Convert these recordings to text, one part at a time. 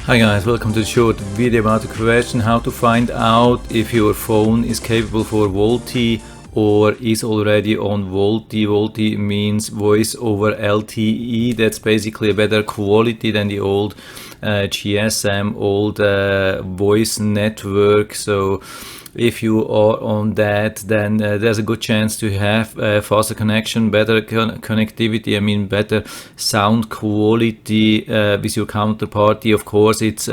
Hi guys, welcome to the short video about the question how to find out if your phone is capable for VoLTE or is already on VoLTE. VoLTE means voice over LTE. That's basically a better quality than the old GSM, old voice network. So if you are on that, then there's a good chance to have faster connection, better connectivity, better sound quality with your counterparty. Of course, it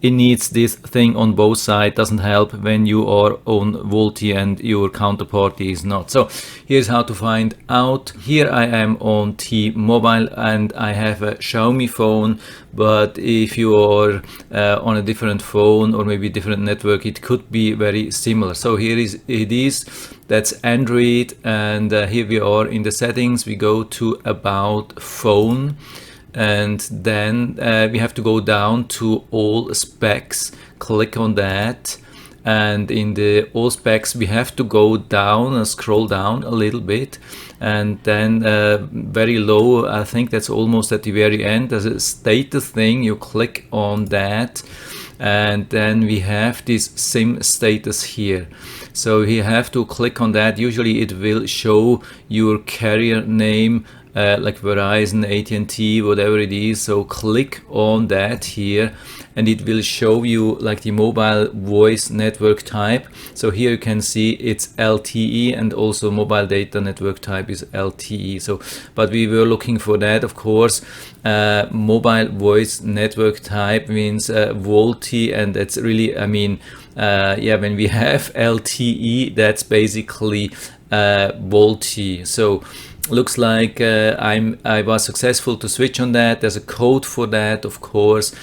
needs this thing on both sides. Doesn't help when you are on VoLTE and your counterparty is not. So here's how to find out. Here I am on T-Mobile and I have a Xiaomi phone, but if you are on a different phone or maybe different network, it could be very similar. So here it is. That's Android, and here we are in the settings. We go to About Phone, and then we have to go down to All Specs. Click on that, and in the All Specs we have to go down and scroll down a little bit, and then very low, I think that's almost at the very end, there's a status thing. You click on that, and then we have this SIM status here. So you have to click on that. Usually it will show your carrier name, like Verizon, AT&T, whatever it is. So click on that here and it will show you like the mobile voice network type. So here you can see it's LTE, and also mobile data network type is LTE. So but we were looking for that, of course. Mobile voice network type means VoLTE, and that's really, yeah, when we have LTE, that's basically VoLTE. So looks like I was successful to switch on that. There's a code for that, of course.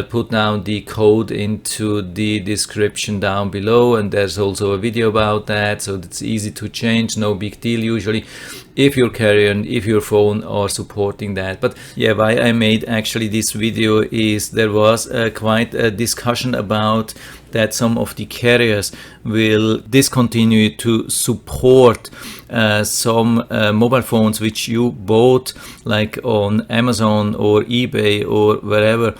Put down the code into the description down below, and there's also a video about that, so it's easy to change, no big deal usually, if your carrier and if your phone are supporting that. But yeah, why I made actually this video is there was quite a discussion about that some of the carriers will discontinue to support some mobile phones which you bought like on Amazon or eBay or wherever,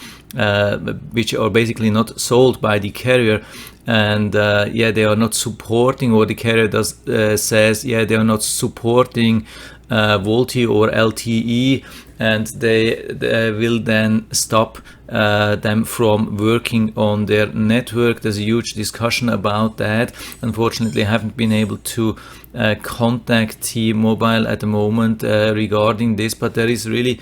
which are basically not sold by the carrier. And yeah, they are not supporting, or the carrier does says yeah, they are not supporting VoLTE or LTE, and they will then stop them from working on their network. There's a huge discussion about that. Unfortunately, I haven't been able to contact T-Mobile at the moment regarding this, but there is really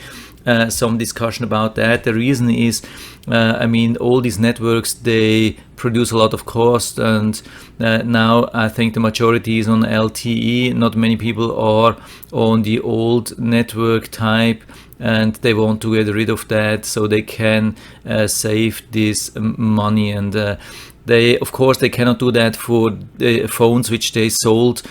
some discussion about that. The reason is, all these networks, they produce a lot of cost, and now I think the majority is on LTE. Not many people are on the old network type, and they want to get rid of that so they can save this money. And they, of course, they cannot do that for the phones which they sold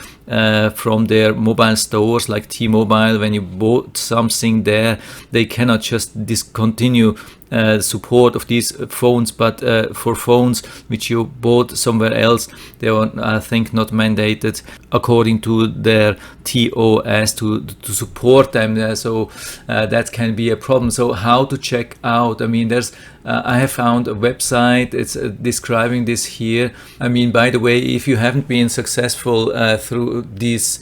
from their mobile stores like T-Mobile. When you bought something there, they cannot just discontinue support of these phones, but for phones which you bought somewhere else, they are, I think, not mandated according to their TOS to support them. So that can be a problem. So how to check out? There's I have found a website, it's describing this here. By the way, if you haven't been successful through this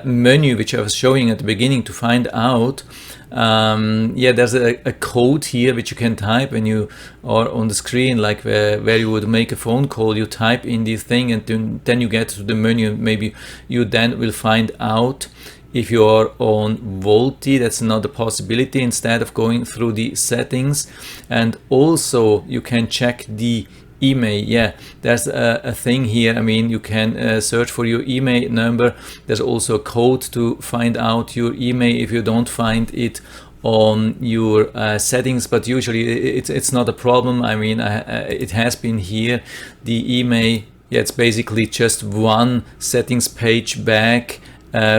menu which I was showing at the beginning to find out, yeah, there's a code here which you can type when you are on the screen, like where you would make a phone call. You type in this thing, and then you get to the menu. Maybe you then will find out if you are on VoLTE. That's another possibility, instead of going through the settings. And also you can check the IMEI. Yeah, there's a thing here. You can search for your IMEI number. There's also a code to find out your IMEI if you don't find it on your settings, but usually it's not a problem. It has been here, the IMEI. Yeah, it's basically just one settings page back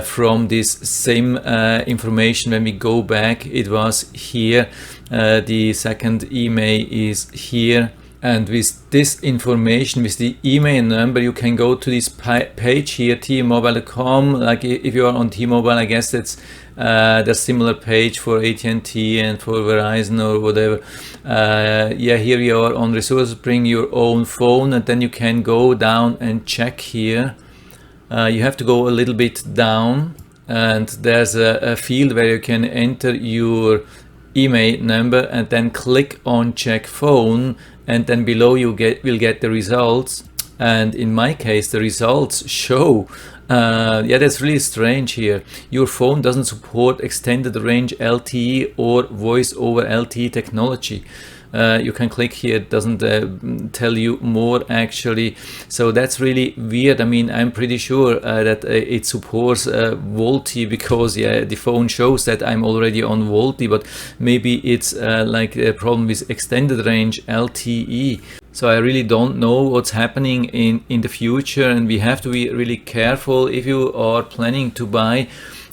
from this same information. When we go back, it was here. The second IMEI is here. And with this information, with the email number, you can go to this page here, tmobile.com. Like if you are on T-Mobile, I guess that's There's similar page for AT&T and for Verizon or whatever. Yeah, here you are on resources, bring your own phone, and then you can go down and check here. You have to go a little bit down, and there's a field where you can enter your IMEI number and then click on check phone, and then below you will get the results. And in my case, the results show, yeah, that's really strange here. Your phone doesn't support extended range LTE or voice over LTE technology. You can click here, it doesn't tell you more actually. So that's really weird. I mean, I'm pretty sure that it supports VoLTE, because yeah, the phone shows that I'm already on VoLTE, but maybe it's like a problem with extended range LTE. So I really don't know what's happening in the future, and we have to be really careful if you are planning to buy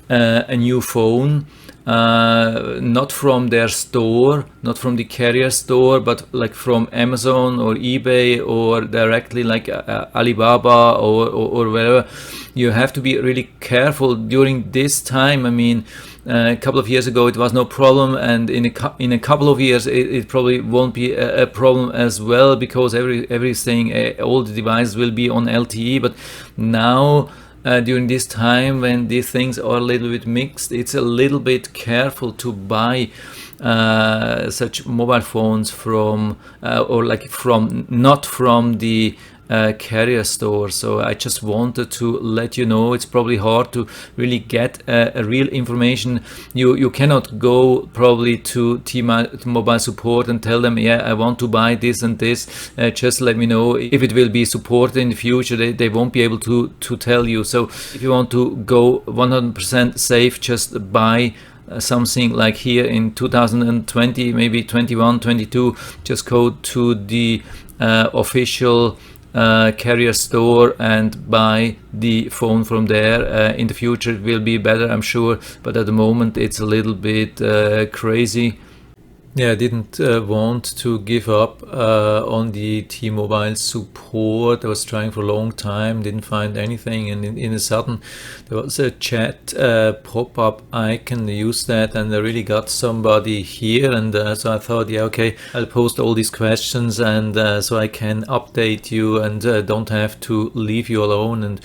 a new phone. Not from their store, not from the carrier store, but like from Amazon or eBay, or directly like Alibaba or wherever. You have to be really careful during this time. I mean, a couple of years ago it was no problem, and in a couple of years it probably won't be a problem as well, because everything, all the devices will be on LTE. But now, during this time when these things are a little bit mixed, it's a little bit careful to buy such mobile phones from or like from, not from the carrier store. So I just wanted to let you know, it's probably hard to really get a real information. You cannot go probably to T-Mobile Support and tell them, yeah, I want to buy this and this, just let me know if it will be supported in the future. They won't be able to tell you. So if you want to go 100% safe, just buy something like here in 2020, maybe 21, 22, just go to the official carrier store and buy the phone from there. In the future it will be better, I'm sure, but at the moment it's a little bit crazy. Yeah, I didn't want to give up on the T-Mobile support. I was trying for a long time, didn't find anything, and in a sudden there was a chat pop-up icon. I used that and I really got somebody here, and so I thought, yeah, okay, I'll post all these questions, and so I can update you and don't have to leave you alone. And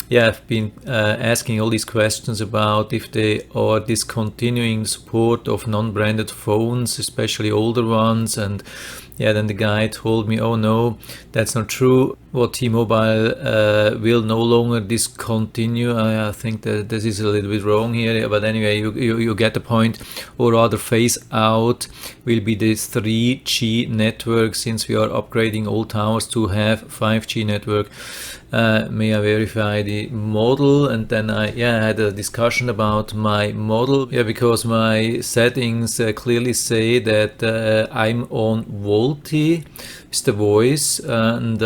yeah, I've been asking all these questions about if they are discontinuing support of non-branded phones, especially older ones. And yeah, then the guy told me, oh no, that's not true. What T-Mobile will no longer discontinue. I think that this is a little bit wrong here, but anyway, you get the point. Or rather, phase out will be the 3G network, since we are upgrading all towers to have 5G network. May I verify the model? And then I had a discussion about my model, because my settings clearly say that I'm on VoLTE with the voice, and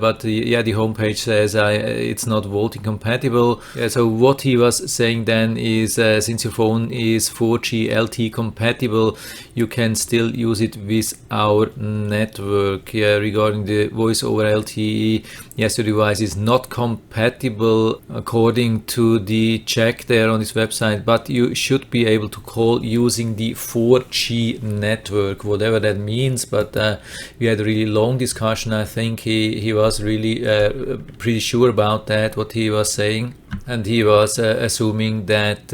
but the homepage says it's not VoLTE compatible. So what he was saying then is, since your phone is 4G LTE compatible, you can still use it with our network. Regarding the voice over LTE, yes, your device is not compatible according to the check there on this website, but you should be able to call using the 4G network, whatever that means. But we had a really long discussion. I think he was really pretty sure about that, what he was saying, and he was assuming that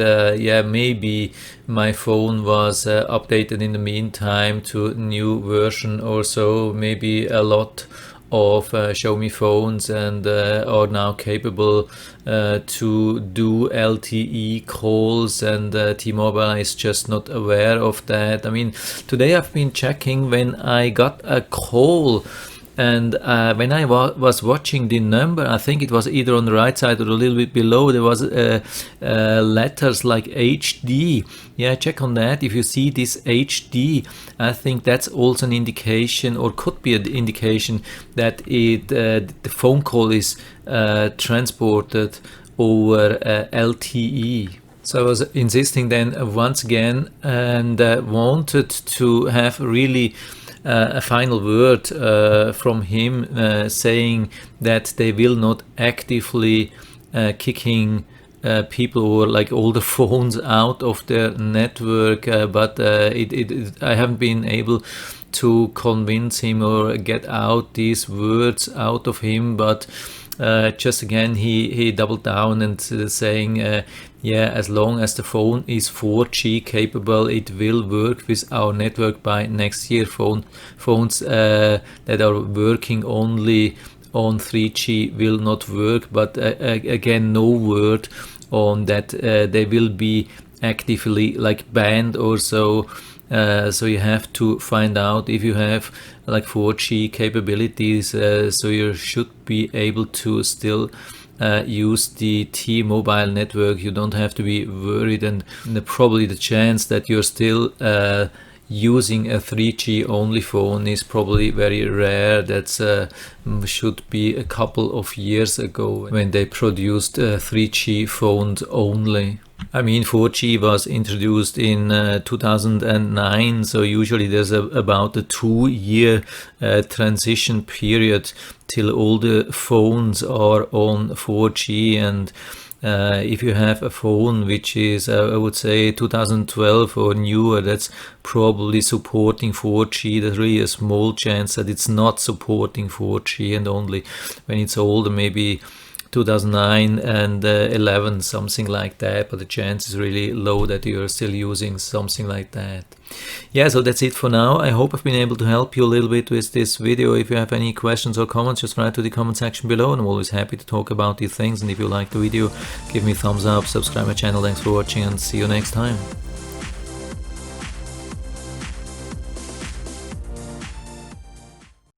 maybe my phone was updated in the meantime to a new version or so. Maybe a lot of Xiaomi phones and are now capable to do LTE calls, and T-Mobile is just not aware of that. I mean, today I've been checking when I got a call, and when I was watching the number, I think it was either on the right side or a little bit below, there was letters like HD. Yeah, check on that. If you see this HD, I think that's also an indication, or could be an indication, that the phone call is transported over LTE. So I was insisting then once again, and wanted to have really a final word from him, saying that they will not actively kicking people or like older phones out of their network, but I haven't been able to convince him or get out these words out of him. But just again, he doubled down and saying, yeah, as long as the phone is 4G capable, it will work with our network by next year. Phones that are working only on 3G will not work. But again, no word on that they will be actively like banned or so. So you have to find out if you have like 4G capabilities, so you should be able to still use the T-Mobile network. You don't have to be worried, and probably the chance that you're still using a 3G only phone is probably very rare. That's should be a couple of years ago when they produced 3G phones only. I mean, 4G was introduced in 2009, so usually there's about a 2-year transition period till all the phones are on 4G. And if you have a phone which is, I would say, 2012 or newer, that's probably supporting 4G. There's really a small chance that it's not supporting 4G, and only when it's older, maybe 2009 and 11, something like that, but the chance is really low that you're still using something like that. Yeah, so that's it for now. I hope I've been able to help you a little bit with this video. If you have any questions or comments, just write to the comment section below, and I'm always happy to talk about these things. And if you like the video, give me a thumbs up, subscribe my channel. Thanks for watching, and see you next time.